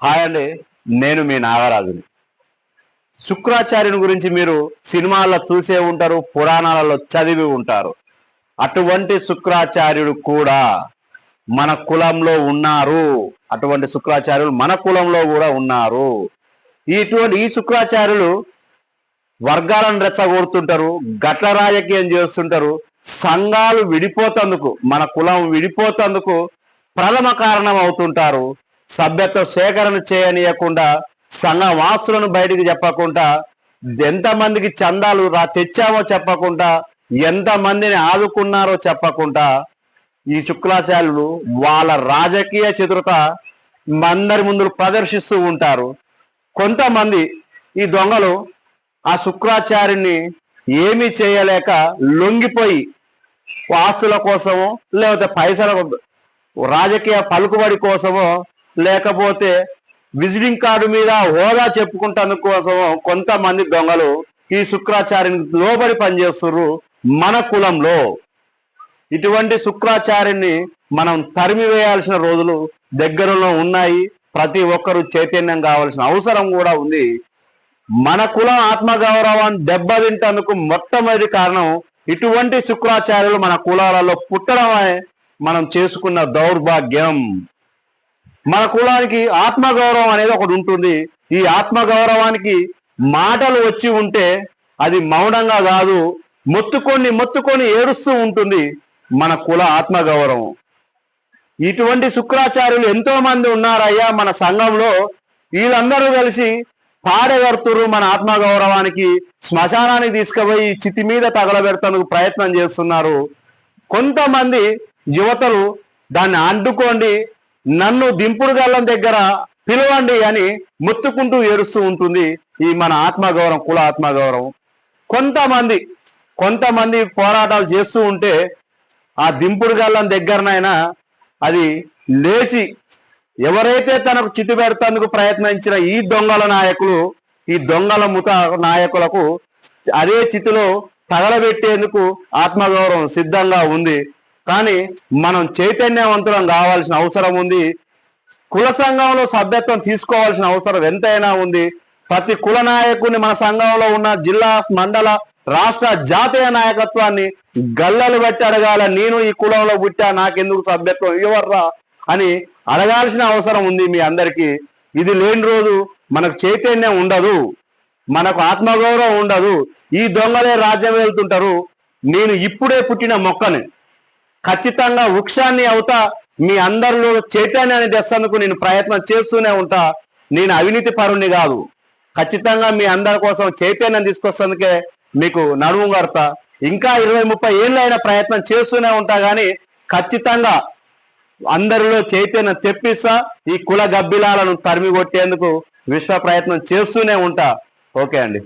Hi అండి, నేను మీ నాగరాజుని. శుక్రాచార్యుని గురించి మీరు సినిమాల్లో చూసే ఉంటారు, పురాణాలలో చదివి ఉంటారు. అటువంటి శుక్రాచార్యుడు కూడా మన కులంలో ఉన్నారు. అటువంటి శుక్రాచార్యులు మన కులంలో కూడా ఉన్నారు. ఈ శుక్రాచార్యులు వర్గాలను రెచ్చగొడుతుంటారు, గట్ల రాజకీయం చేస్తుంటారు. సంఘాలు విడిపోతందుకు, మన కులం విడిపోతందుకు ప్రథమ కారణం అవుతుంటారు. సభ్యత్వ సేకరణ చేయనీయకుండా, సంఘ వాసులను బయటికి చెప్పకుండా, ఎంతమందికి చందాలు తెచ్చామో చెప్పకుండా, ఎంతమందిని ఆదుకున్నారో చెప్పకుండా ఈ శుక్రాచార్యులు వాళ్ళ రాజకీయ చతురత అందరి ముందు ప్రదర్శిస్తూ ఉంటారు. కొంతమంది ఈ దొంగలు ఆ శుక్రాచార్యుని ఏమీ చేయలేక లొంగిపోయి ఆస్తుల కోసమో, లేకపోతే పైసల రాజకీయ పలుకుబడి కోసమో, లేకపోతే విజిటింగ్ కార్డు మీద హోదా చెప్పుకుంటందుకు కోసమో కొంతమంది దొంగలు ఈ శుక్రాచార్యుని లోబడి పనిచేస్తున్నారు మన కులంలో. ఇటువంటి శుక్రాచార్యుని మనం తరిమివేయాల్సిన రోజులు దగ్గరలో ఉన్నాయి. ప్రతి ఒక్కరూ చైతన్యం కావాల్సిన అవసరం కూడా ఉంది. మన కులం ఆత్మగౌరవాన్ని దెబ్బతింటందుకు మొట్టమొదటి కారణం ఇటువంటి శుక్రాచార్యులు మన కులాలలో పుట్టడమే మనం చేసుకున్న దౌర్భాగ్యం. మన కులానికి ఆత్మగౌరవం అనేది ఒకటి ఉంటుంది. ఈ ఆత్మగౌరవానికి మాటలు వచ్చి ఉంటే అది మౌనంగా కాదు, మొత్తుకొని ఏడుస్తూ ఉంటుంది మన కుల ఆత్మగౌరవం. ఇటువంటి శుక్రాచార్యులు ఎంతో మంది ఉన్నారయ్యా మన సంఘంలో. వీళ్ళందరూ కలిసి పాడగడుతురు మన ఆత్మగౌరవానికి. శ్మశానానికి తీసుకుపోయి చితి మీద తగలబెడతానికి ప్రయత్నం చేస్తున్నారు. కొంతమంది యువతలు దాన్ని అడ్డుకోండి, నన్ను దింపుడు గల్లం దగ్గర పిలవండి అని మొత్తుకుంటూ ఏడుస్తూ ఉంటుంది ఈ మన ఆత్మగౌరవం, కుల ఆత్మగౌరవం. కొంతమంది పోరాటాలు చేస్తూ ఉంటే ఆ దింపుడు గల్లం దగ్గరనైనా అది లేచి ఎవరైతే తనకు చిట్టు పెడతానికి ప్రయత్నించిన ఈ దొంగల నాయకులు, ఈ దొంగల ముఠ నాయకులకు అదే చితిలో తగలబెట్టేందుకు ఆత్మగౌరవం సిద్ధంగా ఉంది. కానీ మనం చైతన్యవంతులం కావాల్సిన అవసరం ఉంది. కుల సంఘంలో సభ్యత్వం తీసుకోవాల్సిన అవసరం ఎంతైనా ఉంది. ప్రతి కుల నాయకుని మన సంఘంలో ఉన్న జిల్లా, మండల, రాష్ట్ర, జాతీయ నాయకత్వాన్ని గల్లలు బట్టి అడగాల. నేను ఈ కులంలో పుట్టా, నాకెందుకు సభ్యత్వం ఇవ్వర్రా అని అడగాల్సిన అవసరం ఉంది మీ అందరికీ. ఇది లేని రోజు మనకు చైతన్యం ఉండదు, మనకు ఆత్మగౌరవం ఉండదు. ఈ దొంగలే రాజ్యం వెళ్తుంటారు. నేను ఇప్పుడే పుట్టిన మొక్కని, ఖచ్చితంగా వృక్షాన్ని అవుతా. మీ అందరిలో చైతన్యాన్ని తెస్తందుకు నేను ప్రయత్నం చేస్తూనే ఉంటా. నేను అవినీతి పరుణ్ణి కాదు. ఖచ్చితంగా మీ అందరి కోసం చైతన్యం తీసుకొస్తేందుకే మీకు నడుము కడతా. ఇంకా 20-30 ఏళ్ళైన ప్రయత్నం చేస్తూనే ఉంటా. కానీ ఖచ్చితంగా అందరిలో చైతన్యం తెప్పిస్తా. ఈ కుల గబ్బిలాలను తరిమి కొట్టేందుకు విశ్వ ప్రయత్నం చేస్తూనే ఉంటా. ఓకే అండి.